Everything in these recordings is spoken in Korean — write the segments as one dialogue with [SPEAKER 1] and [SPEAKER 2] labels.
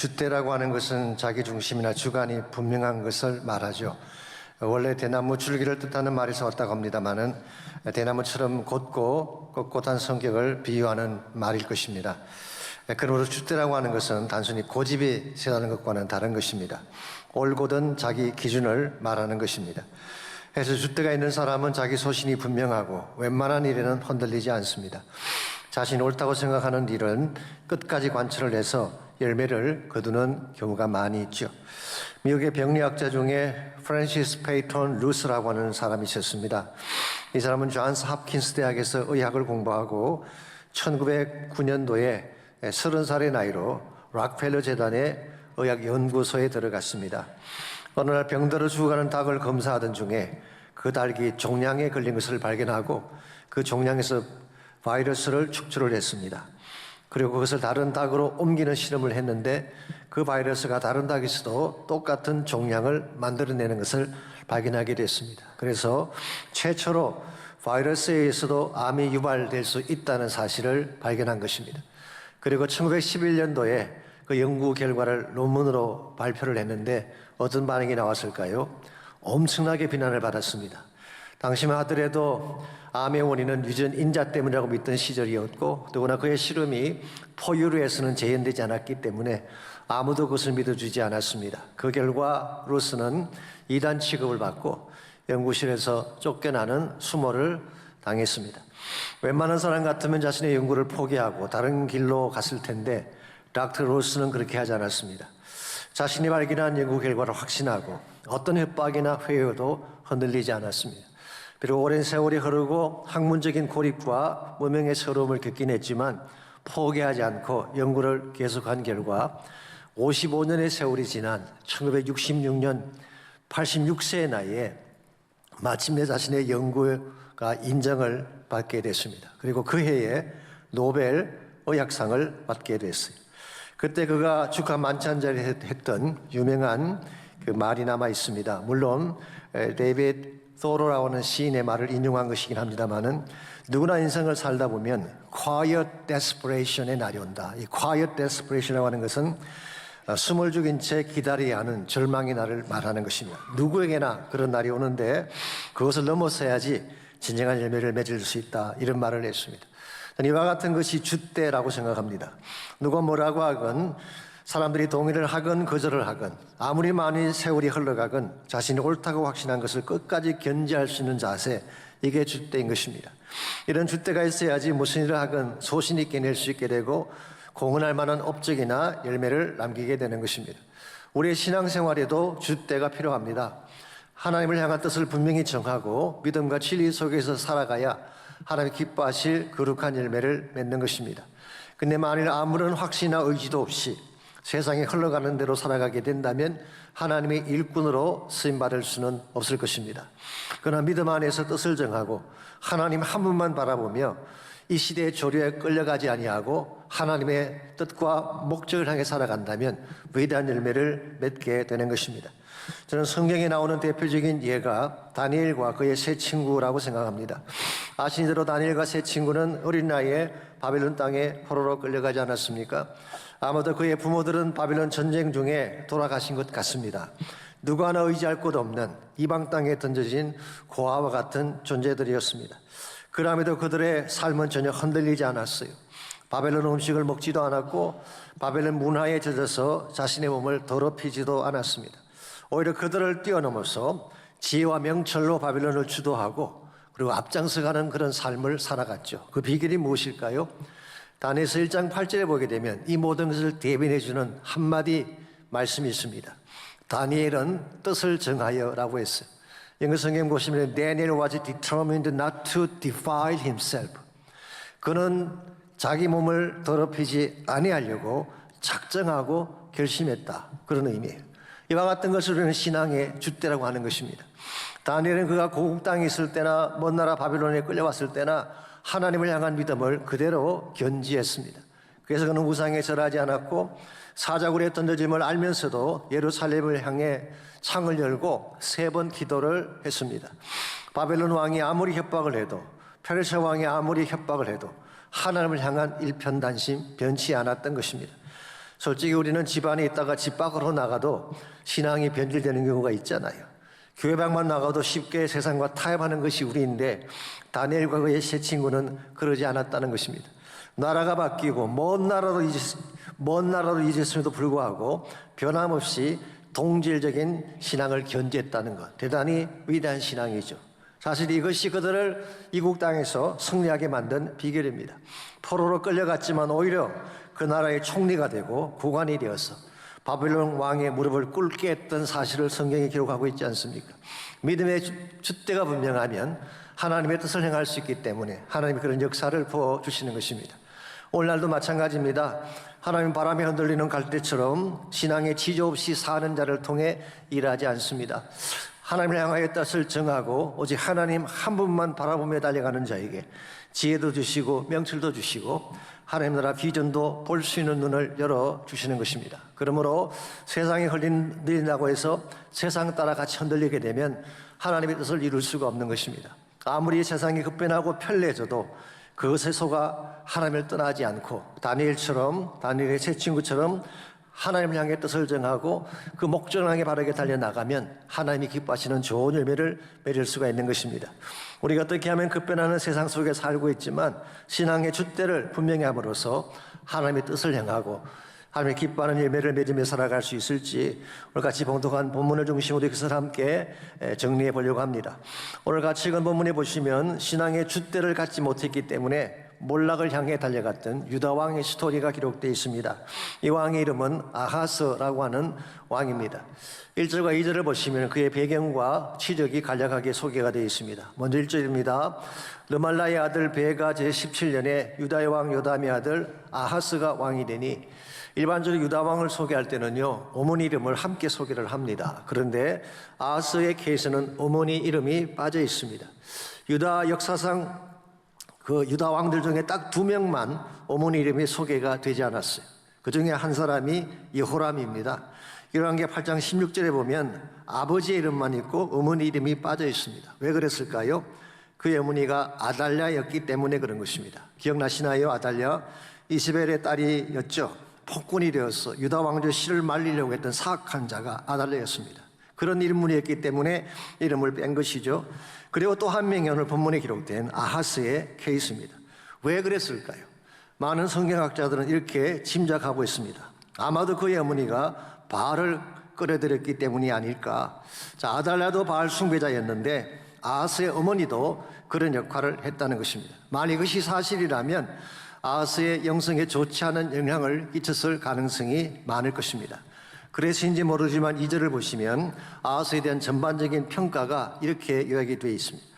[SPEAKER 1] 줏대라고 하는 것은 자기 중심이나 주관이 분명한 것을 말하죠. 원래 대나무 줄기를 뜻하는 말에서 왔다고 합니다마는 대나무처럼 곧고 꼿꼿한 성격을 비유하는 말일 것입니다. 그러므로 줏대라고 하는 것은 단순히 고집이 세다는 것과는 다른 것입니다. 올곧은 자기 기준을 말하는 것입니다. 그래서 줏대가 있는 사람은 자기 소신이 분명하고 웬만한 일에는 흔들리지 않습니다. 자신이 옳다고 생각하는 일은 끝까지 관철을 해서 열매를 거두는 경우가 많이 있죠. 미국의 병리학자 중에 프랜시스 페이턴 루스라고 하는 사람이 있었습니다. 이 사람은 존스 홉킨스 대학에서 의학을 공부하고 1909년도에 30살의 나이로 락펠러 재단의 의학연구소에 들어갔습니다. 어느 날 병들어 죽어가는 닭을 검사하던 중에 그 닭이 종양에 걸린 것을 발견하고 그 종양에서 바이러스를 축출을 했습니다. 그리고 그것을 다른 닭으로 옮기는 실험을 했는데 그 바이러스가 다른 닭에서도 똑같은 종양을 만들어내는 것을 발견하게 됐습니다. 그래서 최초로 바이러스에 의해서도 암이 유발될 수 있다는 사실을 발견한 것입니다. 그리고 1911년도에 그 연구 결과를 논문으로 발표를 했는데 어떤 반응이 나왔을까요? 엄청나게 비난을 받았습니다. 당시만 하더라도 암의 원인은 유전 인자 때문이라고 믿던 시절이었고 더구나 그의 실험이 포유류에서는 재현되지 않았기 때문에 아무도 그것을 믿어주지 않았습니다. 그 결과 루스는 이단 취급을 받고 연구실에서 쫓겨나는 수모를 당했습니다. 웬만한 사람 같으면 자신의 연구를 포기하고 다른 길로 갔을 텐데 닥터 루스는 그렇게 하지 않았습니다. 자신이 발견한 연구 결과를 확신하고 어떤 협박이나 회유도 흔들리지 않았습니다. 비록 오랜 세월이 흐르고 학문적인 고립과 무명의 서러움을 겪긴 했지만 포기하지 않고 연구를 계속한 결과 55년의 세월이 지난 1966년 86세의 나이에 마침내 자신의 연구가 인정을 받게 됐습니다. 그리고 그 해에 노벨 의학상을 받게 됐어요. 그때 그가 축하 만찬자리에 했던 유명한 그 말이 남아 있습니다. 물론 데이비드 소로라고 하는 시인의 말을 인용한 것이긴 합니다만은 누구나 인생을 살다 보면 quiet desperation의 날이 온다. 이 quiet desperation이라고 하는 것은 숨을 죽인 채 기다려야 하는 절망의 날을 말하는 것입니다. 누구에게나 그런 날이 오는데 그것을 넘어서야지 진정한 열매를 맺을 수 있다. 이런 말을 했습니다. 이와 같은 것이 줏대라고 생각합니다. 누가 뭐라고 하건 사람들이 동의를 하건 거절을 하건 아무리 많이 세월이 흘러가건 자신이 옳다고 확신한 것을 끝까지 견지할 수 있는 자세, 이게 줏대인 것입니다. 이런 줏대가 있어야지 무슨 일을 하건 소신 있게 낼 수 있게 되고 공헌할 만한 업적이나 열매를 남기게 되는 것입니다. 우리의 신앙생활에도 줏대가 필요합니다. 하나님을 향한 뜻을 분명히 정하고 믿음과 진리 속에서 살아가야 하나님이 기뻐하실 거룩한 열매를 맺는 것입니다. 근데 만일 아무런 확신이나 의지도 없이 세상에 흘러가는 대로 살아가게 된다면 하나님의 일꾼으로 쓰임받을 수는 없을 것입니다. 그러나 믿음 안에서 뜻을 정하고 하나님 한 분만 바라보며 이 시대의 조류에 끌려가지 아니하고 하나님의 뜻과 목적을 향해 살아간다면 위대한 열매를 맺게 되는 것입니다. 저는 성경에 나오는 대표적인 예가 다니엘과 그의 세 친구라고 생각합니다. 아시는 대로 다니엘과 세 친구는 어린 나이에 바벨론 땅에 포로로 끌려가지 않았습니까? 아마도 그의 부모들은 바벨론 전쟁 중에 돌아가신 것 같습니다. 누구 하나 의지할 곳 없는 이방 땅에 던져진 고아와 같은 존재들이었습니다. 그럼에도 그들의 삶은 전혀 흔들리지 않았어요. 바벨론 음식을 먹지도 않았고 바벨론 문화에 젖어서 자신의 몸을 더럽히지도 않았습니다. 오히려 그들을 뛰어넘어서 지혜와 명철로 바벨론을 주도하고 그리고 앞장서가는 그런 삶을 살아갔죠. 그 비결이 무엇일까요? 다니엘서 1장 8절에 보게 되면 이 모든 것을 대변해 주는 한마디 말씀이 있습니다. 다니엘은 뜻을 정하여 라고 했어요. 영어 성경 보시면 Daniel was determined not to defile himself. 그는 자기 몸을 더럽히지 아니하려고 작정하고 결심했다. 그런 의미예요. 이와 같은 것을 우리는 신앙의 줏대라고 하는 것입니다. 다니엘은 그가 고국 땅에 있을 때나 먼 나라 바빌론에 끌려왔을 때나 하나님을 향한 믿음을 그대로 견지했습니다. 그래서 그는 우상에 절하지 않았고 사자굴에 던져짐을 알면서도 예루살렘을 향해 창을 열고 3번 기도를 했습니다. 바벨론 왕이 아무리 협박을 해도 페르시아 왕이 아무리 협박을 해도 하나님을 향한 일편단심 변치 않았던 것입니다. 솔직히 우리는 집 안에 있다가 집 밖으로 나가도 신앙이 변질되는 경우가 있잖아요. 교회 밖만 나가도 쉽게 세상과 타협하는 것이 우리인데 다니엘과 그의 세 친구는 그러지 않았다는 것입니다. 나라가 바뀌고 먼 나라로 이주했음에도 불구하고 변함없이 동질적인 신앙을 견지했다는 것, 대단히 위대한 신앙이죠. 사실 이것이 그들을 이국 땅에서 승리하게 만든 비결입니다. 포로로 끌려갔지만 오히려 그 나라의 총리가 되고 국왕이 되어서 바벨론 왕의 무릎을 꿇게 했던 사실을 성경에 기록하고 있지 않습니까? 믿음의 줏대가 분명하면 하나님의 뜻을 행할 수 있기 때문에 하나님이 그런 역사를 부어주시는 것입니다. 오늘날도 마찬가지입니다. 하나님 바람에 흔들리는 갈대처럼 신앙의 지조 없이 사는 자를 통해 일하지 않습니다. 하나님을 향하여 뜻을 정하고 오직 하나님 한 분만 바라보며 달려가는 자에게 지혜도 주시고 명철도 주시고 하나님 나라 비전도 볼 수 있는 눈을 열어주시는 것입니다. 그러므로 세상에 흔들린다고 해서 세상 따라 같이 흔들리게 되면 하나님의 뜻을 이룰 수가 없는 것입니다. 아무리 세상이 급변하고 편리해져도 그것에 속아 하나님을 떠나지 않고 다니엘의 세 친구처럼 하나님을 향해 뜻을 정하고 그 목적을 향해 바르게 달려나가면 하나님이 기뻐하시는 좋은 열매를 맺을 수가 있는 것입니다. 우리가 어떻게 하면 급변하는 세상 속에 살고 있지만 신앙의 줏대를 분명히 함으로써 하나님의 뜻을 행하고 하나님의 기뻐하는 열매를 맺으며 살아갈 수 있을지 오늘 같이 봉독한 본문을 중심으로 그것을 함께 정리해 보려고 합니다. 오늘 같이 읽은 본문에 보시면 신앙의 줏대를 갖지 못했기 때문에 몰락을 향해 달려갔던 유다 왕의 스토리가 기록되어 있습니다. 이 왕의 이름은 아하스라고 하는 왕입니다. 1절과 2절을 보시면 그의 배경과 치적이 간략하게 소개가 되어 있습니다. 먼저 1절입니다. 르말라의 아들 베가 제17년에 유다의 왕 요담의 아들 아하스가 왕이 되니, 일반적으로 유다 왕을 소개할 때는요 어머니 이름을 함께 소개를 합니다. 그런데 아하스의 케이스는 어머니 이름이 빠져 있습니다. 유다 역사상 그 유다 왕들 중에 딱 2명만 어머니 이름이 소개가 되지 않았어요. 그 중에 한 사람이 여호람입니다. 열왕기 8장 16절에 보면 아버지의 이름만 있고 어머니 이름이 빠져 있습니다. 왜 그랬을까요? 그의 어머니가 아달랴였기 때문에 그런 것입니다. 기억나시나요? 아달랴 이스벨의 딸이었죠. 폭군이 되어서 유다 왕조 씨를 말리려고 했던 사악한 자가 아달랴였습니다. 그런 인물이었기 때문에 이름을 뺀 것이죠. 그리고 또 한 명이 오늘 본문에 기록된 아하스의 케이스입니다. 왜 그랬을까요? 많은 성경학자들은 이렇게 짐작하고 있습니다. 아마도 그의 어머니가 바알을 끌어들였기 때문이 아닐까. 자, 아달랴도 바알 숭배자였는데 아하스의 어머니도 그런 역할을 했다는 것입니다. 만약 이것이 사실이라면 아하스의 영성에 좋지 않은 영향을 끼쳤을 가능성이 많을 것입니다. 그래서인지 모르지만 2절을 보시면 아하스에 대한 전반적인 평가가 이렇게 요약이 되어 있습니다.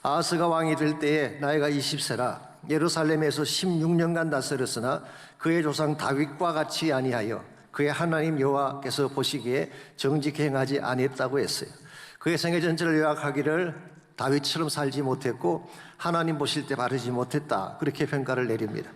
[SPEAKER 1] 아하스가 왕이 될 때에 나이가 20세라 예루살렘에서 16년간 다스렸으나 그의 조상 다윗과 같이 아니하여 그의 하나님 여호와께서 보시기에 정직히 행하지 아니했다고 했어요. 그의 생애 전체를 요약하기를 다윗처럼 살지 못했고 하나님 보실 때 바르지 못했다, 그렇게 평가를 내립니다.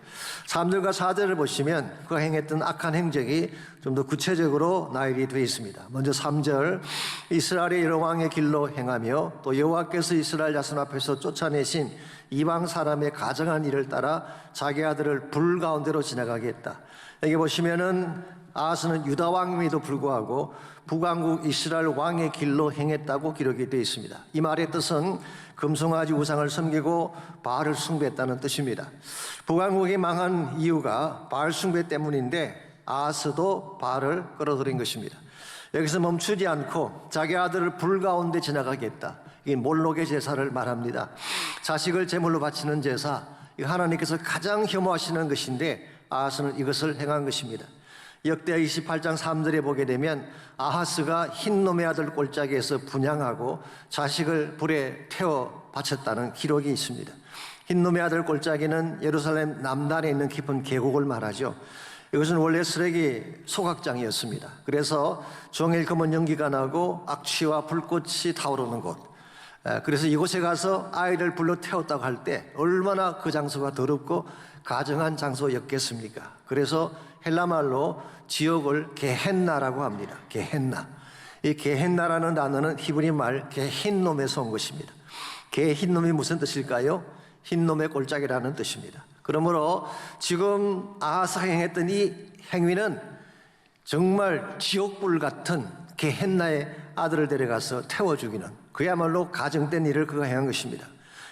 [SPEAKER 1] 3절과 4절을 보시면 그가 행했던 악한 행적이 좀 더 구체적으로 나열이 되어 있습니다. 먼저 3절, 이스라엘의 여러 왕의 길로 행하며 또 여호와께서 이스라엘 자손 앞에서 쫓아내신 이방 사람의 가정한 일을 따라 자기 아들을 불 가운데로 지나가게 했다. 여기 보시면은 아하스는 유다 왕임에도 불구하고 북왕국 이스라엘 왕의 길로 행했다고 기록이 되어 있습니다. 이 말의 뜻은 금송아지 우상을 섬기고 바알을 숭배했다는 뜻입니다. 북왕국이 망한 이유가 바알 숭배 때문인데 아하스도 바알을 끌어들인 것입니다. 여기서 멈추지 않고 자기 아들을 불 가운데 지나가게 했다. 이 몰록의 제사를 말합니다. 자식을 제물로 바치는 제사, 하나님께서 가장 혐오하시는 것인데 아하스는 이것을 행한 것입니다. 역대하 28장 3절에 보게 되면 아하스가 흰놈의 아들 골짜기에서 분향하고 자식을 불에 태워 바쳤다는 기록이 있습니다. 흰놈의 아들 골짜기는 예루살렘 남단에 있는 깊은 계곡을 말하죠. 이것은 원래 쓰레기 소각장이었습니다. 그래서 종일 검은 연기가 나고 악취와 불꽃이 타오르는 곳, 그래서 이곳에 가서 아이를 불러 태웠다고 할 때 얼마나 그 장소가 더럽고 가증한 장소였겠습니까? 그래서 헬라말로 지옥을 게헨나라고 합니다. 게헨나. 이 게헨나라는 단어는 히브리 말 게흰놈에서 온 것입니다. 게흰놈이 무슨 뜻일까요? 흰놈의 골짜기라는 뜻입니다. 그러므로 지금 아하스가 행했던 이 행위는 정말 지옥불 같은 게헨나의 아들을 데려가서 태워 죽이는 그야말로 가정된 일을 그가 행한 것입니다.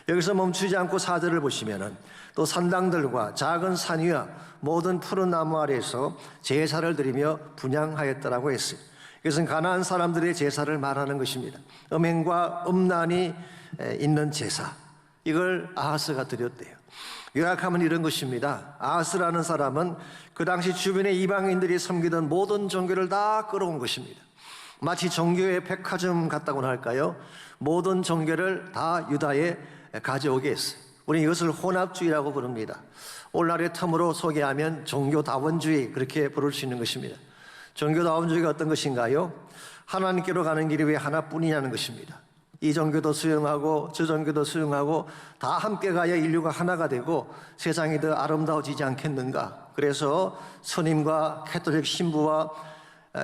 [SPEAKER 1] 여기서 멈추지 않고 4절을 보시면은 또 산당들과 작은 산 위와 모든 푸른 나무 아래에서 제사를 드리며 분향하였더라고 했어요. 이것은 가나안 사람들의 제사를 말하는 것입니다. 음행과 음란이 있는 제사, 이걸 아하스가 드렸대요. 요약하면 이런 것입니다. 아하스라는 사람은 그 당시 주변의 이방인들이 섬기던 모든 종교를 다 끌어온 것입니다. 마치 종교의 백화점 같다고나 할까요? 모든 종교를 다 유다에 가져오게 했어요. 우리는 이것을 혼합주의라고 부릅니다. 오늘날의 텀으로 소개하면 종교다원주의, 그렇게 부를 수 있는 것입니다. 종교다원주의가 어떤 것인가요? 하나님께로 가는 길이 왜 하나뿐이냐는 것입니다. 이 종교도 수용하고 저 종교도 수용하고 다 함께 가야 인류가 하나가 되고 세상이 더 아름다워지지 않겠는가. 그래서 스님과 캐톨릭 신부와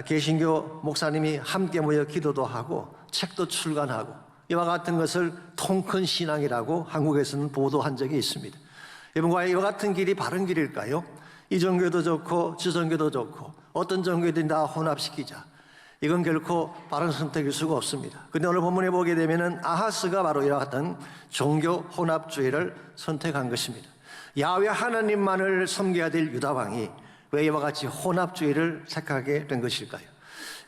[SPEAKER 1] 개신교 목사님이 함께 모여 기도도 하고 책도 출간하고 이와 같은 것을 통큰 신앙이라고 한국에서는 보도한 적이 있습니다. 여러분, 과연 이와 같은 길이 바른 길일까요? 이 종교도 좋고 저 종교도 좋고 어떤 종교든 다 혼합시키자, 이건 결코 바른 선택일 수가 없습니다. 그런데 오늘 본문에 보게 되면은 아하스가 바로 이와 같은 종교 혼합주의를 선택한 것입니다. 야훼 하나님만을 섬겨야 될 유다 왕이 왜 이와 같이 혼합주의를 택하게 된 것일까요?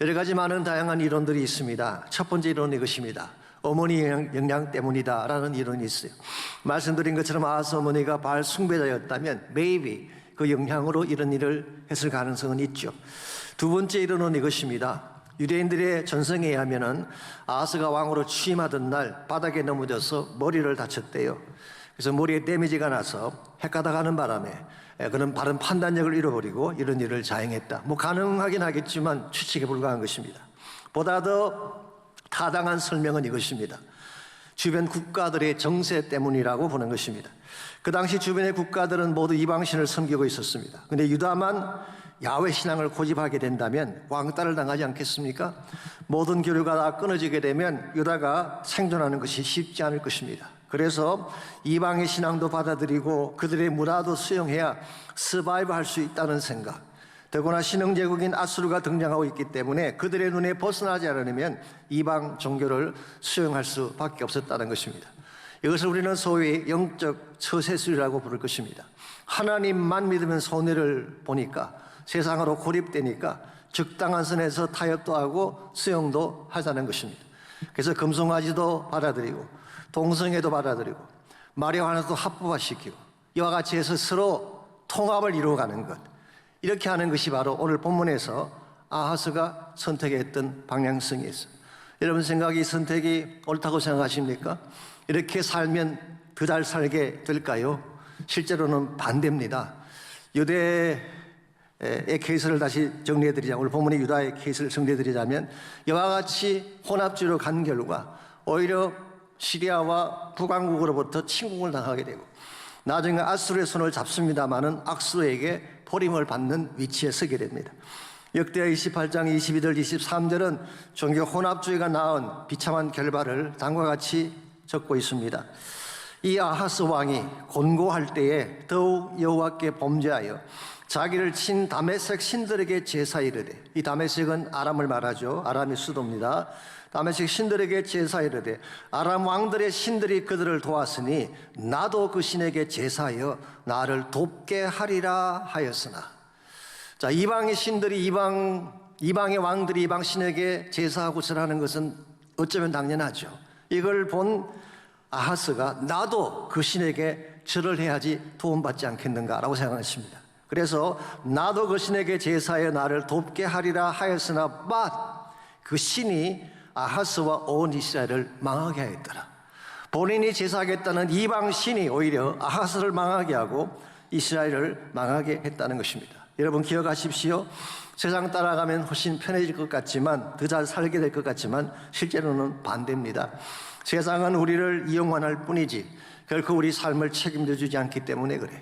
[SPEAKER 1] 여러 가지 많은 다양한 이론들이 있습니다. 첫 번째 이론은 이것입니다. 어머니 영향 때문이다라는 이론이 있어요. 말씀드린 것처럼 아하스 어머니가 바알 숭배자였다면 maybe 그 영향으로 이런 일을 했을 가능성은 있죠. 두 번째 이론은 이것입니다. 유대인들의 전성에 의하면은 아하스가 왕으로 취임하던 날 바닥에 넘어져서 머리를 다쳤대요. 그래서 머리에 데미지가 나서 헷가닥하는 바람에 그런 바른 판단력을 잃어버리고 이런 일을 자행했다. 가능하긴 하겠지만 추측에 불과한 것입니다. 보다 더 타당한 설명은 이것입니다. 주변 국가들의 정세 때문이라고 보는 것입니다. 그 당시 주변의 국가들은 모두 이방신을 섬기고 있었습니다. 그런데 유다만 야훼 신앙을 고집하게 된다면 왕따를 당하지 않겠습니까? 모든 교류가 다 끊어지게 되면 유다가 생존하는 것이 쉽지 않을 것입니다. 그래서 이방의 신앙도 받아들이고 그들의 문화도 수용해야 서바이브 할 수 있다는 생각, 더구나 신흥제국인 아수르가 등장하고 있기 때문에 그들의 눈에 벗어나지 않으면 이방 종교를 수용할 수밖에 없었다는 것입니다. 이것을 우리는 소위 영적 처세술이라고 부를 것입니다. 하나님만 믿으면 손해를 보니까, 세상으로 고립되니까 적당한 선에서 타협도 하고 수용도 하자는 것입니다. 그래서 금송아지도 받아들이고 동성애도 받아들이고 마리화나도 합법화시키고 이와 같이 해서 서로 통합을 이루어가는 것, 이렇게 하는 것이 바로 오늘 본문에서 아하스가 선택했던 방향성이었어요. 여러분 생각이 선택이 옳다고 생각하십니까? 이렇게 살면 더 잘 살게 될까요? 실제로는 반대입니다. 유대의 케이스를 다시 정리해드리자면, 오늘 본문의 유다의 케이스를 정리해드리자면 이와 같이 혼합주의로 간 결과 오히려 시리아와 북왕국으로부터 침공을 당하게 되고 나중에 아수르의 손을 잡습니다마는 악수에게 버림을 받는 위치에 서게 됩니다. 역대하 28장 22절 23절은 종교 혼합주의가 낳은 비참한 결과를 다음과 같이 적고 있습니다. 이 아하스 왕이 곤고할 때에 더욱 여호와께 범죄하여 자기를 친 다메섹 신들에게 제사 이르되, 이 다메섹은 아람을 말하죠. 아람이 수도입니다. 다메섹 신들에게 제사 이르되 아람 왕들의 신들이 그들을 도왔으니 나도 그 신에게 제사하여 나를 돕게 하리라 하였으나. 자, 이방의 신들이 이방의 왕들이 이방 신에게 제사하고 절하는 것은 어쩌면 당연하죠. 이걸 본 아하스가 나도 그 신에게 절을 해야지 도움받지 않겠는가라고 생각했습니다. 그래서 나도 그 신에게 제사하여 나를 돕게 하리라 하였으나 그 신이 아하스와 온 이스라엘을 망하게 하였더라. 본인이 제사하겠다는 이방 신이 오히려 아하스를 망하게 하고 이스라엘을 망하게 했다는 것입니다. 여러분 기억하십시오. 세상 따라가면 훨씬 편해질 것 같지만, 더 잘 살게 될 것 같지만 실제로는 반대입니다. 세상은 우리를 이용만 할 뿐이지 결코 우리 삶을 책임져 주지 않기 때문에 그래요.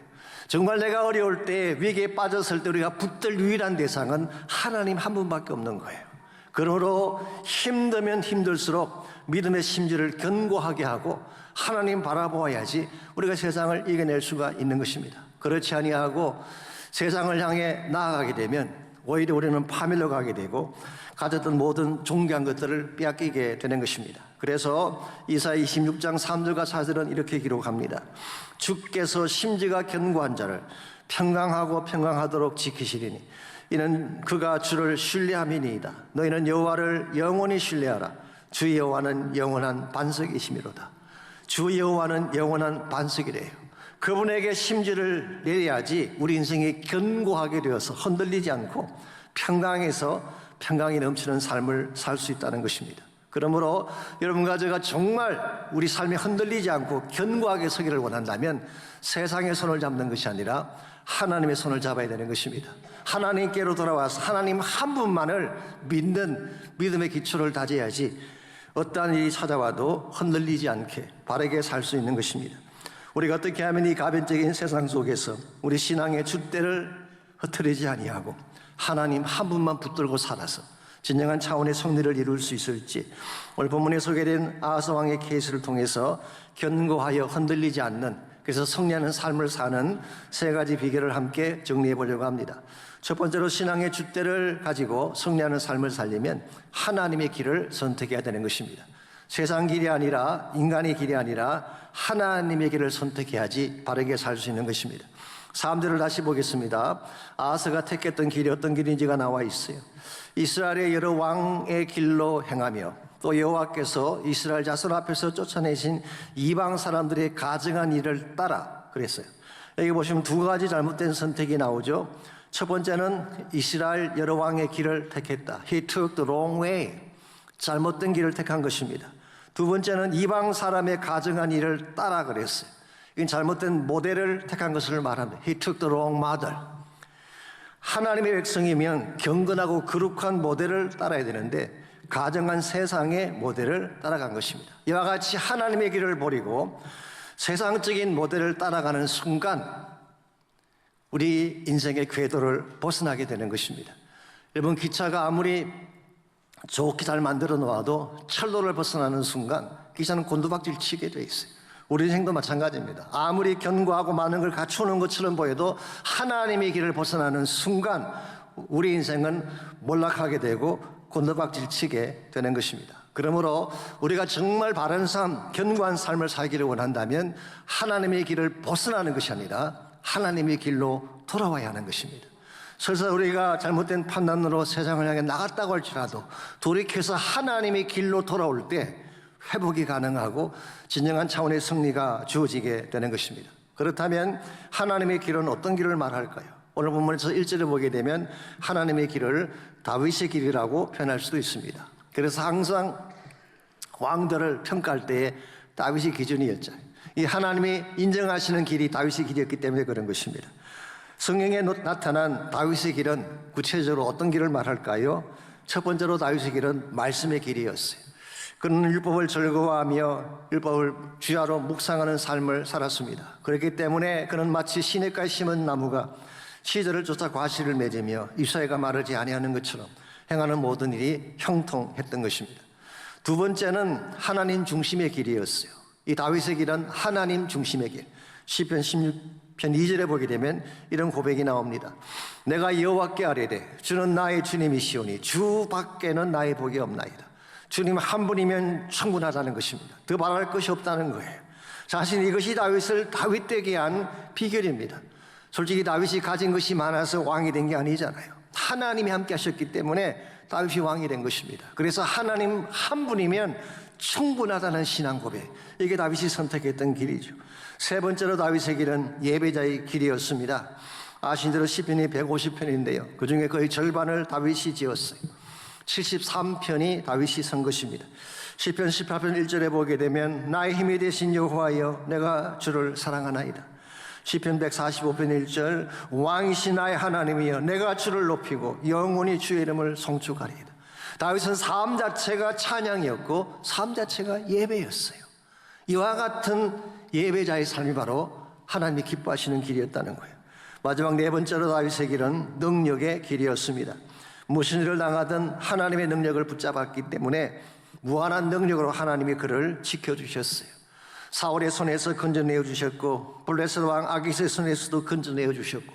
[SPEAKER 1] 정말 내가 어려울 때, 위기에 빠졌을 때 우리가 붙들 유일한 대상은 하나님 한 분밖에 없는 거예요. 그러므로 힘들면 힘들수록 믿음의 심지를 견고하게 하고 하나님 바라보아야지 우리가 세상을 이겨낼 수가 있는 것입니다. 그렇지 아니하고 세상을 향해 나아가게 되면 오히려 우리는 파멸로 가게 되고 가졌던 모든 존귀한 것들을 빼앗기게 되는 것입니다. 그래서 이사야 26장 3절과 4절은 이렇게 기록합니다. 주께서 심지가 견고한 자를 평강하고 평강하도록 지키시리니 이는 그가 주를 신뢰함이니이다. 너희는 여호와를 영원히 신뢰하라. 주 여호와는 영원한 반석이시미로다. 주 여호와는 영원한 반석이래요. 그분에게 심지를 내려야지 우리 인생이 견고하게 되어서 흔들리지 않고 평강이 넘치는 삶을 살 수 있다는 것입니다. 그러므로 여러분과 제가 정말 우리 삶이 흔들리지 않고 견고하게 서기를 원한다면 세상의 손을 잡는 것이 아니라 하나님의 손을 잡아야 되는 것입니다. 하나님께로 돌아와서 하나님 한 분만을 믿는 믿음의 기초를 다져야지 어떠한 일이 찾아와도 흔들리지 않게 바르게 살 수 있는 것입니다. 우리가 어떻게 하면 이 가변적인 세상 속에서 우리 신앙의 줏대를 흐트리지 아니하고 하나님 한 분만 붙들고 살아서 진정한 차원의 승리를 이룰 수 있을지 오늘 본문에 소개된 아하스 왕의 케이스를 통해서 견고하여 흔들리지 않는, 그래서 승리하는 삶을 사는 세 가지 비결을 함께 정리해 보려고 합니다. 첫 번째로 신앙의 줏대를 가지고 승리하는 삶을 살려면 하나님의 길을 선택해야 되는 것입니다. 세상 길이 아니라 인간의 길이 아니라 하나님의 길을 선택해야지 바르게 살 수 있는 것입니다. 3절을 다시 보겠습니다. 아하스가 택했던 길이 어떤 길인지가 나와 있어요. 이스라엘의 여러 왕의 길로 행하며 또 여호와께서 이스라엘 자손 앞에서 쫓아내신 이방 사람들의 가증한 일을 따라 그랬어요. 여기 보시면 두 가지 잘못된 선택이 나오죠. 첫 번째는 이스라엘 여러 왕의 길을 택했다. He took the wrong way. 잘못된 길을 택한 것입니다. 두 번째는 이방 사람의 가증한 일을 따라 그랬어요. 이건 잘못된 모델을 택한 것을 말합니다. He took the wrong model. 하나님의 백성이면 경건하고 거룩한 모델을 따라야 되는데 가증한 세상의 모델을 따라간 것입니다. 이와 같이 하나님의 길을 버리고 세상적인 모델을 따라가는 순간 우리 인생의 궤도를 벗어나게 되는 것입니다. 여러분, 기차가 아무리 좋게 잘 만들어 놓아도 철도를 벗어나는 순간 기차는 곤두박질 치게 돼 있어요. 우리 인생도 마찬가지입니다. 아무리 견고하고 많은 걸 갖추는 것처럼 보여도 하나님의 길을 벗어나는 순간 우리 인생은 몰락하게 되고 곤두박질 치게 되는 것입니다. 그러므로 우리가 정말 바른 삶, 견고한 삶을 살기를 원한다면 하나님의 길을 벗어나는 것이 아니라 하나님의 길로 돌아와야 하는 것입니다. 설사 우리가 잘못된 판단으로 세상을 향해 나갔다고 할지라도 돌이켜서 하나님의 길로 돌아올 때 회복이 가능하고 진정한 차원의 승리가 주어지게 되는 것입니다. 그렇다면 하나님의 길은 어떤 길을 말할까요? 오늘 본문에서 1절을 보게 되면 하나님의 길을 다윗의 길이라고 표현할 수도 있습니다. 그래서 항상 왕들을 평가할 때에 다윗이 기준이었잖아요. 이 하나님이 인정하시는 길이 다윗의 길이었기 때문에 그런 것입니다. 성경에 나타난 다윗의 길은 구체적으로 어떤 길을 말할까요? 첫 번째로 다윗의 길은 말씀의 길이었어요. 그는 율법을 즐거워하며 율법을 주야로 묵상하는 삶을 살았습니다. 그렇기 때문에 그는 마치 시냇가에 심은 나무가 시절을 쫓아 과실을 맺으며 이스라엘과 마르지 아니하는 것처럼 행하는 모든 일이 형통했던 것입니다. 두 번째는 하나님 중심의 길이었어요. 이 다윗의 길은 하나님 중심의 길. 시편 16편 2절에 보게 되면 이런 고백이 나옵니다. 내가 여호와께 아뢰되 주는 나의 주님이시오니 주 밖에는 나의 복이 없나이다. 주님 한 분이면 충분하다는 것입니다. 더 바랄 것이 없다는 거예요. 사실 이것이 다윗을 다윗되게 한 비결입니다. 솔직히 다윗이 가진 것이 많아서 왕이 된 게 아니잖아요. 하나님이 함께 하셨기 때문에 다윗이 왕이 된 것입니다. 그래서 하나님 한 분이면 충분하다는 신앙 고백, 이게 다윗이 선택했던 길이죠. 세 번째로 다윗의 길은 예배자의 길이었습니다. 아신 대로 시편이 150편인데요 그 중에 거의 절반을 다윗이 지었어요. 73편이 다윗이 쓴 것입니다. 시편 18편 1절에 보게 되면 나의 힘이 되신 여호와여 내가 주를 사랑하나이다. 시편 145편 1절 왕이신 나의 하나님이여 내가 주를 높이고 영원히 주의 이름을 송축하리이다. 다윗은 삶 자체가 찬양이었고 삶 자체가 예배였어요. 이와 같은 예배자의 삶이 바로 하나님이 기뻐하시는 길이었다는 거예요. 마지막 네 번째로 다윗의 길은 능력의 길이었습니다. 무슨 일을 당하든 하나님의 능력을 붙잡았기 때문에 무한한 능력으로 하나님이 그를 지켜주셨어요. 사울의 손에서 건져내어 주셨고 블레셋 왕 아기스의 손에서도 건져내어 주셨고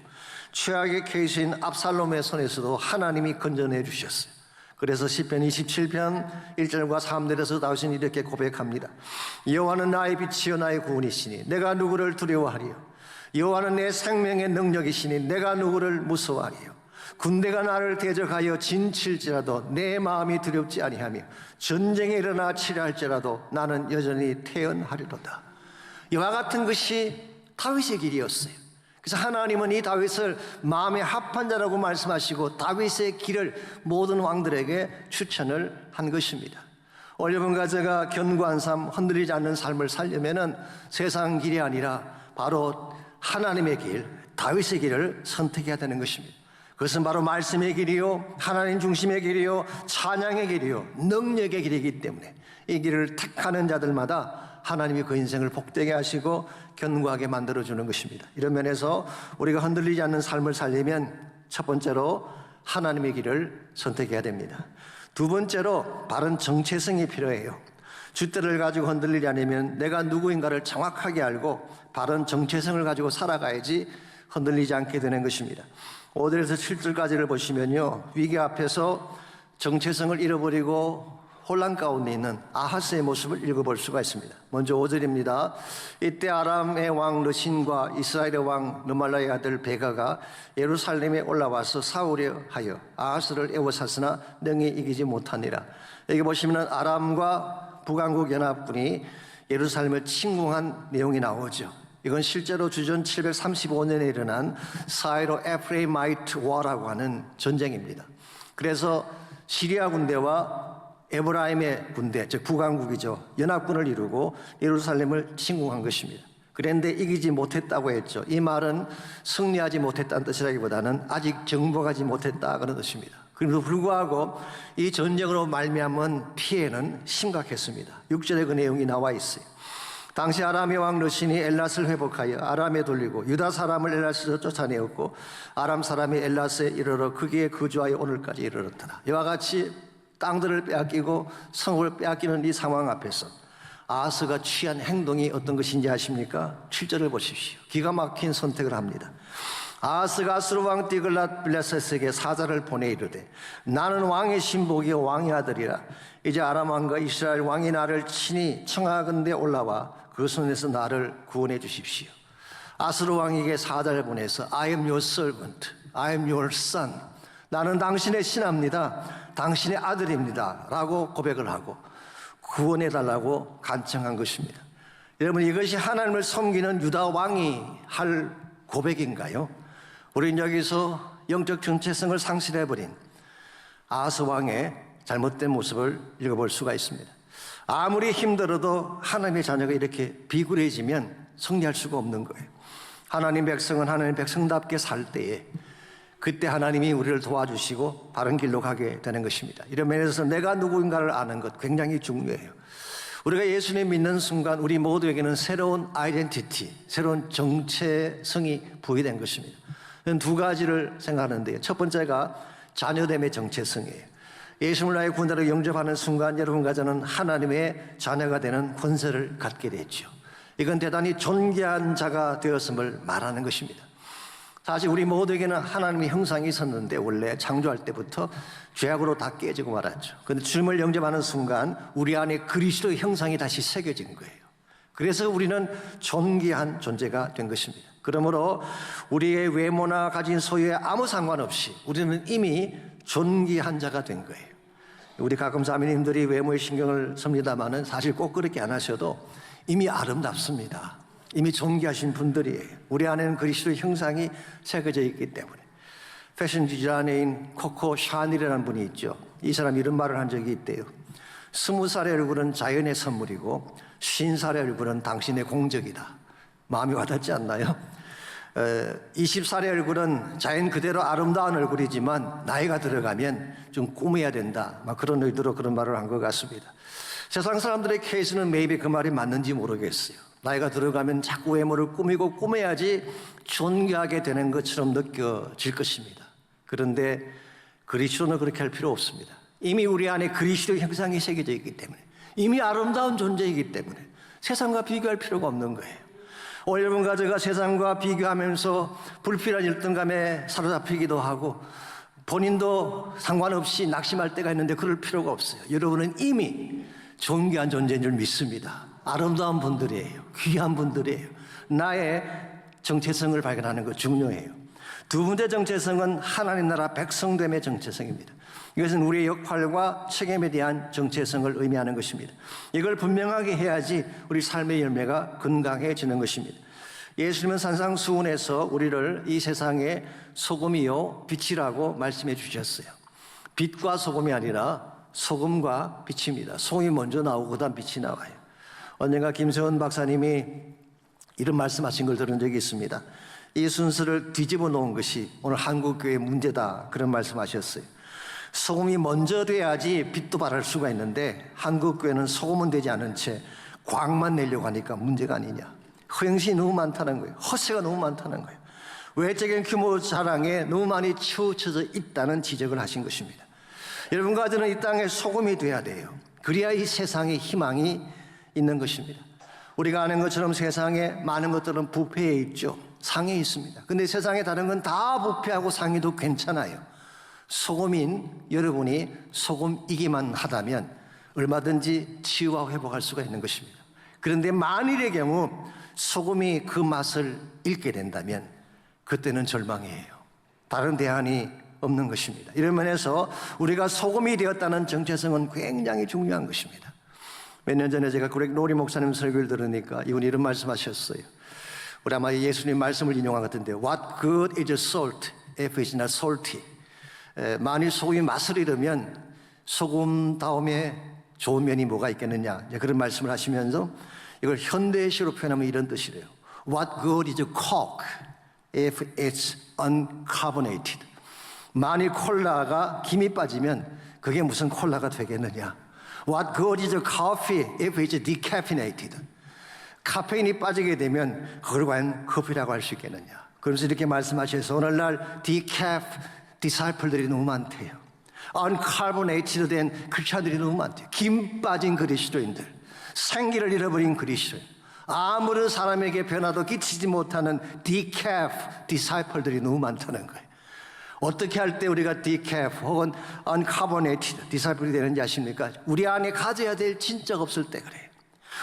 [SPEAKER 1] 최악의 케이스인 압살롬의 손에서도 하나님이 건져내 주셨어요. 그래서 시편 27편 1절과 3절에서 다윗은 이렇게 고백합니다. 여호와는 나의 빛이요 나의 구원이시니 내가 누구를 두려워하리요. 여호와는 내 생명의 능력이시니 내가 누구를 무서워하리요. 군대가 나를 대적하여 진칠지라도 내 마음이 두렵지 아니하며 전쟁이 일어나 치려할지라도 나는 여전히 태연하리로다. 이와 같은 것이 다윗의 길이었어요. 그래서 하나님은 이 다윗을 마음에 합한 자라고 말씀하시고 다윗의 길을 모든 왕들에게 추천을 한 것입니다. 오늘 여러분과 제가 견고한 삶, 흔들리지 않는 삶을 살려면 세상 길이 아니라 바로 하나님의 길, 다윗의 길을 선택해야 되는 것입니다. 그것은 바로 말씀의 길이요, 하나님 중심의 길이요, 찬양의 길이요, 능력의 길이기 때문에 이 길을 택하는 자들마다 하나님이 그 인생을 복되게 하시고 견고하게 만들어주는 것입니다. 이런 면에서 우리가 흔들리지 않는 삶을 살려면 첫 번째로 하나님의 길을 선택해야 됩니다. 두 번째로 바른 정체성이 필요해요. 줏대를 가지고 흔들리지 않으면 내가 누구인가를 정확하게 알고 바른 정체성을 가지고 살아가야지 흔들리지 않게 되는 것입니다. 5절에서 7절까지를 보시면요, 위기 앞에서 정체성을 잃어버리고 혼란 가운데 있는 아하스의 모습을 읽어볼 수가 있습니다. 먼저 5절입니다. 이때 아람의 왕 르신과 이스라엘의 왕 르말라의 아들 베가가 예루살렘에 올라와서 싸우려 하여 아하스를 에워쌌으나 능히 이기지 못하니라. 여기 보시면 아람과 북왕국 연합군이 예루살렘을 침공한 내용이 나오죠. 이건 실제로 주전 735년에 일어난 사이로 에프레이마이트 워라고 하는 전쟁입니다. 그래서 시리아 군대와 에브라임의 군대, 즉 북왕국이죠, 연합군을 이루고 예루살렘을 침공한 것입니다. 그런데 이기지 못했다고 했죠. 이 말은 승리하지 못했다는 뜻이라기보다는 아직 정복하지 못했다 그런 뜻입니다. 그럼에도 불구하고 이 전쟁으로 말미암은 피해는 심각했습니다. 6절에 그 내용이 나와 있어요. 당시 아람의 왕 르신이 엘랏을 회복하여 아람에 돌리고 유다 사람을 엘랏에서 쫓아내었고 아람 사람이 엘랏에 이르러 거기에 거주하여 오늘까지 이르렀더라. 이와 같이 땅들을 빼앗기고 성을 빼앗기는 이 상황 앞에서 아하스가 취한 행동이 어떤 것인지 아십니까? 7절을 보십시오. 기가 막힌 선택을 합니다. 아하스가 아스루 왕 디글랏 빌레셋에게 사자를 보내 이르되 나는 왕의 신복이요 왕의 아들이라. 이제 아람 왕과 이스라엘 왕이 나를 친히 청하건대 올라와 그 손에서 나를 구원해 주십시오. 아스루 왕에게 사자를 보내서 I am your servant, I am your son. 나는 당신의 신하입니다, 당신의 아들입니다 라고 고백을 하고 구원해 달라고 간청한 것입니다. 여러분, 이것이 하나님을 섬기는 유다 왕이 할 고백인가요? 우리는 여기서 영적 정체성을 상실해버린 아하스 왕의 잘못된 모습을 읽어볼 수가 있습니다. 아무리 힘들어도 하나님의 자녀가 이렇게 비굴해지면 승리할 수가 없는 거예요. 하나님 백성은 하나님 백성답게 살 때에 그때 하나님이 우리를 도와주시고 바른 길로 가게 되는 것입니다. 이런 면에서 내가 누구인가를 아는 것 굉장히 중요해요. 우리가 예수님 믿는 순간 우리 모두에게는 새로운 아이덴티티, 새로운 정체성이 부여된 것입니다. 저는 두 가지를 생각하는데요. 첫 번째가 자녀됨의 정체성이에요. 예수를 나의 구원자로 영접하는 순간 여러분과 저는 하나님의 자녀가 되는 권세를 갖게 됐죠. 이건 대단히 존귀한 자가 되었음을 말하는 것입니다. 사실 우리 모두에게는 하나님의 형상이 있었는데 원래 창조할 때부터 죄악으로 다 깨지고 말았죠. 그런데 주님을 영접하는 순간 우리 안에 그리스도의 형상이 다시 새겨진 거예요. 그래서 우리는 존귀한 존재가 된 것입니다. 그러므로 우리의 외모나 가진 소유에 아무 상관없이 우리는 이미 존귀한 자가 된 거예요. 우리 가끔 자매님들이 외모에 신경을 씁니다마는 사실 꼭 그렇게 안 하셔도 이미 아름답습니다. 이미 존귀하신 분들이에요. 우리 안에는 그리스도의 형상이 새겨져 있기 때문에. 패션 디자이너인 코코 샤넬이라는 분이 있죠. 이 사람이 이런 말을 한 적이 있대요. 20살의 얼굴은 자연의 선물이고 50살의 얼굴은 당신의 공적이다. 마음이 와닿지 않나요? 20살의 얼굴은 자연 그대로 아름다운 얼굴이지만 나이가 들어가면 좀 꾸며야 된다. 막 그런 의도로 그런 말을 한 것 같습니다. 세상 사람들의 케이스는 maybe 그 말이 맞는지 모르겠어요. 나이가 들어가면 자꾸 외모를 꾸미고 꾸며야지 존귀하게 되는 것처럼 느껴질 것입니다. 그런데 그리스도는 그렇게 할 필요 없습니다. 이미 우리 안에 그리스도의 형상이 새겨져 있기 때문에, 이미 아름다운 존재이기 때문에 세상과 비교할 필요가 없는 거예요. 오늘 여러분과 제가 세상과 비교하면서 불필요한 열등감에 사로잡히기도 하고 본인도 상관없이 낙심할 때가 있는데 그럴 필요가 없어요. 여러분은 이미 존귀한 존재인 줄 믿습니다. 아름다운 분들이에요. 귀한 분들이에요. 나의 정체성을 발견하는 것 중요해요. 두 번째 정체성은 하나님 나라 백성됨의 정체성입니다. 이것은 우리의 역할과 책임에 대한 정체성을 의미하는 것입니다. 이걸 분명하게 해야지 우리 삶의 열매가 건강해지는 것입니다. 예수님은 산상수훈에서 우리를 이 세상의 소금이요 빛이라고 말씀해 주셨어요. 빛과 소금이 아니라 소금과 빛입니다. 소금이 먼저 나오고 그다음 빛이 나와요. 언젠가 김세원 박사님이 이런 말씀하신 걸 들은 적이 있습니다. 이 순서를 뒤집어 놓은 것이 오늘 한국교회의 문제다, 그런 말씀하셨어요. 소금이 먼저 돼야지 빛도 발할 수가 있는데 한국교회는 소금은 되지 않은 채 광만 내려고 하니까 문제가 아니냐. 허영심이 너무 많다는 거예요. 허세가 너무 많다는 거예요. 외적인 규모 자랑에 너무 많이 치우쳐져 있다는 지적을 하신 것입니다. 여러분과 저는 이 땅에 소금이 돼야 돼요. 그래야 이 세상에 희망이 있는 것입니다. 우리가 아는 것처럼 세상에 많은 것들은 부패해 있죠. 상해 있습니다. 근데 세상에 다른 건 다 부패하고 상해도 괜찮아요. 소금인 여러분이 소금이기만 하다면 얼마든지 치유하고 회복할 수가 있는 것입니다. 그런데 만일의 경우 소금이 그 맛을 잃게 된다면 그때는 절망이에요. 다른 대안이 없는 것입니다. 이런 면에서 우리가 소금이 되었다는 정체성은 굉장히 중요한 것입니다. 몇 년 전에 제가 그렉 로리 목사님 설교를 들으니까 이분이 이런 말씀하셨어요. 우리 아마 예수님 말씀을 인용한 것 같은데 What good is salt if it's not salty? 만일 소금이 맛을 잃으면 소금 다음에 좋은 면이 뭐가 있겠느냐, 그런 말씀을 하시면서 이걸 현대시로 표현하면 이런 뜻이래요. What good is coke if it's uncarbonated? 만일 콜라가 김이 빠지면 그게 무슨 콜라가 되겠느냐. What good is coffee if it's decaffeinated? 카페인이 빠지게 되면 그걸 과연 커피라고 할 수 있겠느냐. 그러면서 이렇게 말씀하셔서 오늘날 디캐프 디사이플들이 너무 많대요. uncarbonated 된 크리스천들이 너무 많대요. 김 빠진 그리스도인들, 생기를 잃어버린 그리스도인, 아무런 사람에게 변화도 끼치지 못하는 디캐프 디사이플들이 너무 많다는 거예요. 어떻게 할 때 우리가 디캐프 혹은 uncarbonated 디사이플이 되는지 아십니까? 우리 안에 가져야 될 진짜가 없을 때 그래요.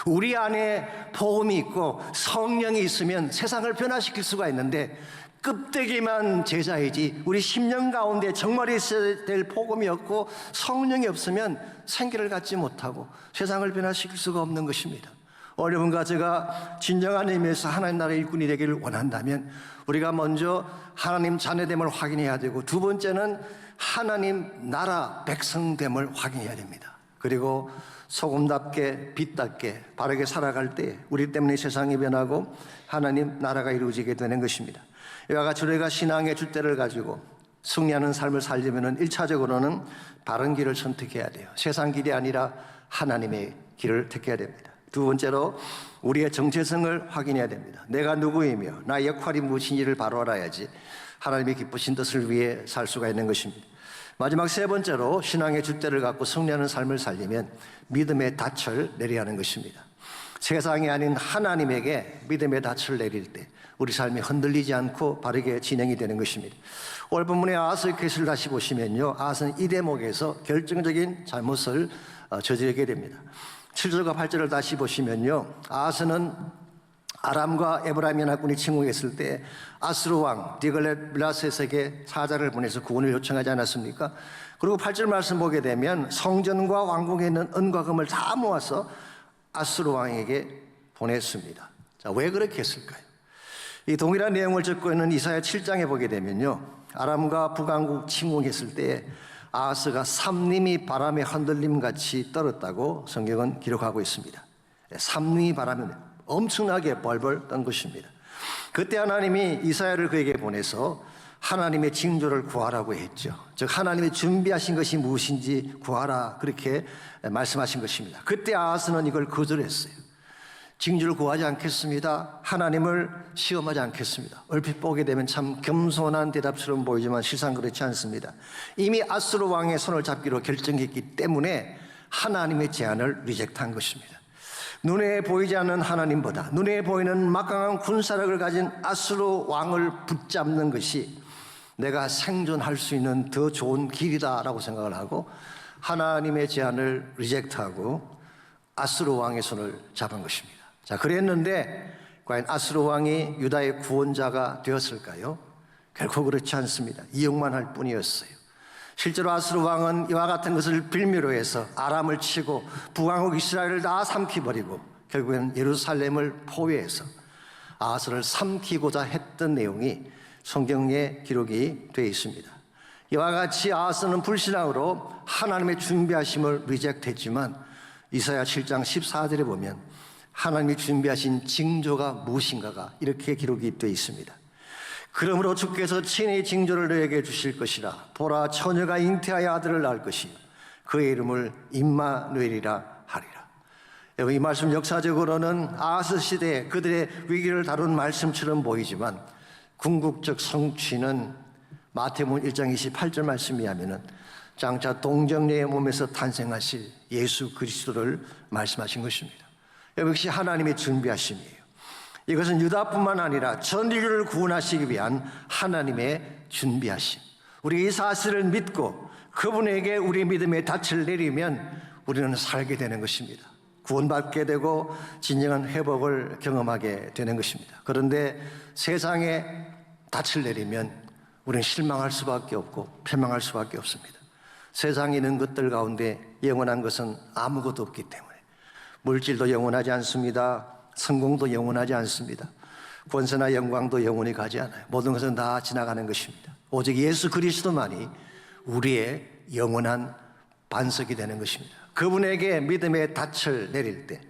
[SPEAKER 1] 우리 안에 복음이 있고 성령이 있으면 세상을 변화시킬 수가 있는데 껍데기만 제자이지 우리 심령 가운데 정말 있어야 될 복음이 없고 성령이 없으면 생기를 갖지 못하고 세상을 변화시킬 수가 없는 것입니다. 여러분과 제가 진정한 의미에서 하나님 나라의 일꾼이 되기를 원한다면 우리가 먼저 하나님 자녀됨을 확인해야 되고, 두 번째는 하나님 나라 백성됨을 확인해야 됩니다. 그리고 소금답게 빛답게 바르게 살아갈 때 우리 때문에 세상이 변하고 하나님 나라가 이루어지게 되는 것입니다. 이와 같이 우리가 신앙의 줏대를 가지고 승리하는 삶을 살려면 1차적으로는 바른 길을 선택해야 돼요. 세상 길이 아니라 하나님의 길을 택해야 됩니다. 두 번째로 우리의 정체성을 확인해야 됩니다. 내가 누구이며 나의 역할이 무엇인지를 바로 알아야지 하나님의 기쁘신 뜻을 위해 살 수가 있는 것입니다. 마지막 세 번째로 신앙의 줏대를 갖고 승리하는 삶을 살리면 믿음의 닻을 내려야 하는 것입니다. 세상이 아닌 하나님에게 믿음의 닻을 내릴 때 우리 삶이 흔들리지 않고 바르게 진행이 되는 것입니다. 오늘 본문의 아하스의 케이스를 다시 보시면요, 아하스는 이 대목에서 결정적인 잘못을 저지르게 됩니다. 7절과 8절을 다시 보시면요, 아하스는 아람과 에브라임 연합군이 침공했을 때 아스루 왕 디글렛빌라셋에게 사자를 보내서 구원을 요청하지 않았습니까? 그리고 8절 말씀 보게 되면 성전과 왕궁에 있는 은과 금을 다 모아서 아스루 왕에게 보냈습니다. 자, 왜 그렇게 했을까요? 이 동일한 내용을 적고 있는 이사야 7장에 보게 되면요, 아람과 북왕국 침공했을 때 아하스가 삼림이 바람에 흔들림같이 떨었다고 성경은 기록하고 있습니다. 삼림이 바람에 엄청나게 벌벌 떤 것입니다. 그때 하나님이 이사야를 그에게 보내서 하나님의 징조를 구하라고 했죠. 즉 하나님이 준비하신 것이 무엇인지 구하라, 그렇게 말씀하신 것입니다. 그때 아하스는 이걸 거절했어요. 징조를 구하지 않겠습니다. 하나님을 시험하지 않겠습니다. 얼핏 보게 되면 참 겸손한 대답처럼 보이지만 실상 그렇지 않습니다. 이미 아수르 왕의 손을 잡기로 결정했기 때문에 하나님의 제안을 리젝트한 것입니다. 눈에 보이지 않는 하나님보다 눈에 보이는 막강한 군사력을 가진 아수르 왕을 붙잡는 것이 내가 생존할 수 있는 더 좋은 길이다라고 생각을 하고 하나님의 제안을 리젝트하고 아수르 왕의 손을 잡은 것입니다. 자, 그랬는데 과연 아수르 왕이 유다의 구원자가 되었을까요? 결코 그렇지 않습니다. 이용만 할 뿐이었어요. 실제로 아수르 왕은 이와 같은 것을 빌미로 해서 아람을 치고 북왕국 이스라엘을 다 삼키버리고 결국에는 예루살렘을 포위해서 아하스를 삼키고자 했던 내용이 성경에 기록이 되어 있습니다. 이와 같이 아하스는 불신앙으로 하나님의 준비하심을 리젝트했지만 이사야 7장 14절에 보면 하나님이 준비하신 징조가 무엇인가가 이렇게 기록이 되어 있습니다. 그러므로 주께서 친히 징조를 너에게 주실 것이라. 보라, 처녀가 잉태하여 아들을 낳을 것이요 그의 이름을 임마누엘이라 하리라. 이 말씀 역사적으로는 아하스 시대에 그들의 위기를 다룬 말씀처럼 보이지만 궁극적 성취는 마태복음 1장 28절 말씀에 하면은 장차 동정녀의 몸에서 탄생하실 예수 그리스도를 말씀하신 것입니다. 역시 하나님의 준비하심이에요. 이것은 유다뿐만 아니라 전 인류를 구원하시기 위한 하나님의 준비하심. 우리 이 사실을 믿고 그분에게 우리 믿음의 닻을 내리면 우리는 살게 되는 것입니다. 구원받게 되고 진정한 회복을 경험하게 되는 것입니다. 그런데 세상에 닻을 내리면 우리는 실망할 수밖에 없고 패망할 수밖에 없습니다. 세상에 있는 것들 가운데 영원한 것은 아무것도 없기 때문에 물질도 영원하지 않습니다. 성공도 영원하지 않습니다. 권세나 영광도 영원히 가지 않아요. 모든 것은 다 지나가는 것입니다. 오직 예수 그리스도만이 우리의 영원한 반석이 되는 것입니다. 그분에게 믿음의 닻을 내릴 때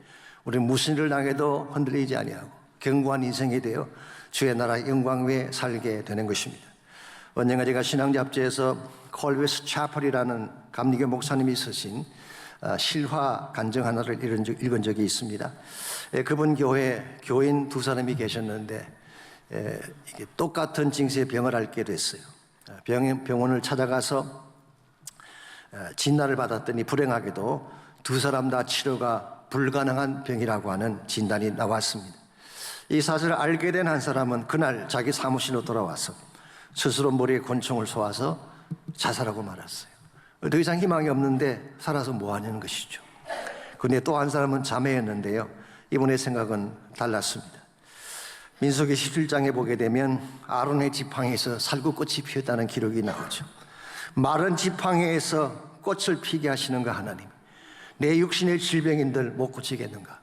[SPEAKER 1] 우리는 무슨 일을 당해도 흔들리지 아니하고 견고한 인생이 되어 주의 나라 영광 위에 살게 되는 것입니다. 언젠가 제가 신앙 잡지에서 콜베스 차펄이라는 감리교 목사님이 쓰신 실화 간증 하나를 읽은 적이 있습니다. 그분 교회에 교인 두 사람이 계셨는데 이게 똑같은 징수의 병을 앓게 됐어요. 병원을 찾아가서 진단을 받았더니 불행하게도 두 사람 다 치료가 불가능한 병이라고 하는 진단이 나왔습니다. 이 사실을 알게 된 한 사람은 그날 자기 사무실로 돌아와서 스스로 머리에 권총을 쏘아서 자살하고 말았어요. 더 이상 희망이 없는데 살아서 뭐 하냐는 것이죠. 그런데 또 한 사람은 자매였는데요. 이분의 생각은 달랐습니다. 민수기 17장에 보게 되면 아론의 지팡이에서 살구꽃이 피었다는 기록이 나오죠. 마른 지팡이에서 꽃을 피게 하시는가 하나님. 내 육신의 질병인들 못 고치겠는가.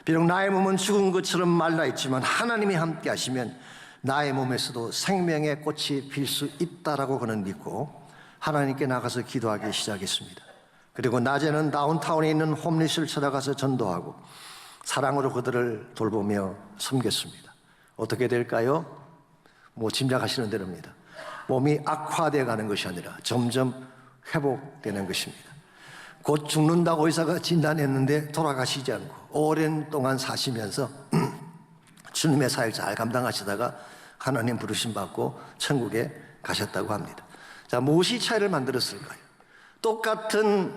[SPEAKER 1] 비록 나의 몸은 죽은 것처럼 말라있지만 하나님이 함께 하시면 나의 몸에서도 생명의 꽃이 필 수 있다라고 그는 믿고 하나님께 나가서 기도하기 시작했습니다. 그리고 낮에는 다운타운에 있는 홈리스를 찾아가서 전도하고 사랑으로 그들을 돌보며 섬겼습니다. 어떻게 될까요? 뭐 짐작하시는 대로입니다. 몸이 악화되어 가는 것이 아니라 점점 회복되는 것입니다. 곧 죽는다고 의사가 진단했는데 돌아가시지 않고 오랜 동안 사시면서 주님의 사역을 잘 감당하시다가 하나님 부르심 받고 천국에 가셨다고 합니다. 자, 무엇이 차이를 만들었을까요? 똑같은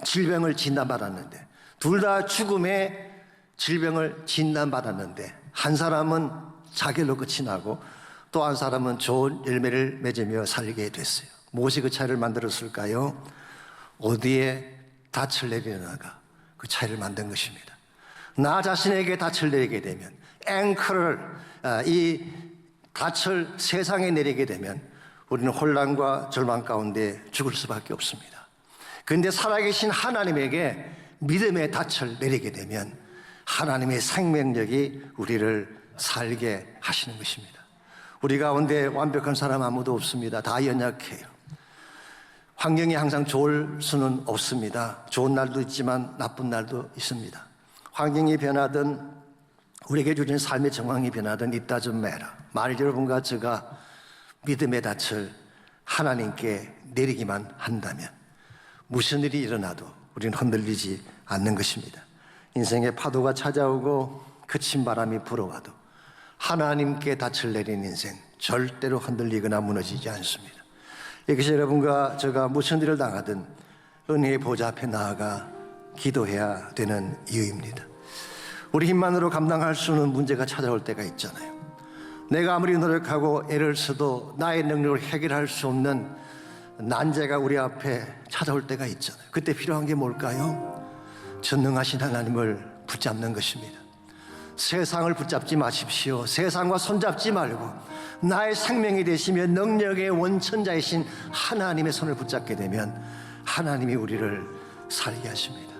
[SPEAKER 1] 질병을 진단받았는데 둘 다 죽음의 질병을 진단받았는데 한 사람은 자결로 끝이 나고 또 한 사람은 좋은 열매를 맺으며 살게 됐어요. 무엇이 그 차이를 만들었을까요? 어디에 닻을 내리는가, 그 차이를 만든 것입니다. 나 자신에게 닻을 내리게 되면 앵커를 이 닻을 세상에 내리게 되면 우리는 혼란과 절망 가운데 죽을 수밖에 없습니다. 그런데 살아계신 하나님에게 믿음의 닻을 내리게 되면 하나님의 생명력이 우리를 살게 하시는 것입니다. 우리 가운데 완벽한 사람 아무도 없습니다. 다 연약해요. 환경이 항상 좋을 수는 없습니다. 좋은 날도 있지만 나쁜 날도 있습니다. 환경이 변하든 우리에게 주신 삶의 정황이 변하든 it doesn't matter. 만일 여러분과 제가 믿음의 닻을 하나님께 내리기만 한다면 무슨 일이 일어나도 우리는 흔들리지 않는 것입니다. 인생의 파도가 찾아오고 그친 바람이 불어와도 하나님께 닻을 내린 인생 절대로 흔들리거나 무너지지 않습니다. 이것이 여러분과 제가 무슨 일을 당하든 은혜의 보좌 앞에 나아가 기도해야 되는 이유입니다. 우리 힘만으로 감당할 수 없는 문제가 찾아올 때가 있잖아요. 내가 아무리 노력하고 애를 써도 나의 능력으로 해결할 수 없는 난제가 우리 앞에 찾아올 때가 있잖아요. 그때 필요한 게 뭘까요? 전능하신 하나님을 붙잡는 것입니다. 세상을 붙잡지 마십시오. 세상과 손잡지 말고 나의 생명이 되시며 능력의 원천자이신 하나님의 손을 붙잡게 되면 하나님이 우리를 살게 하십니다.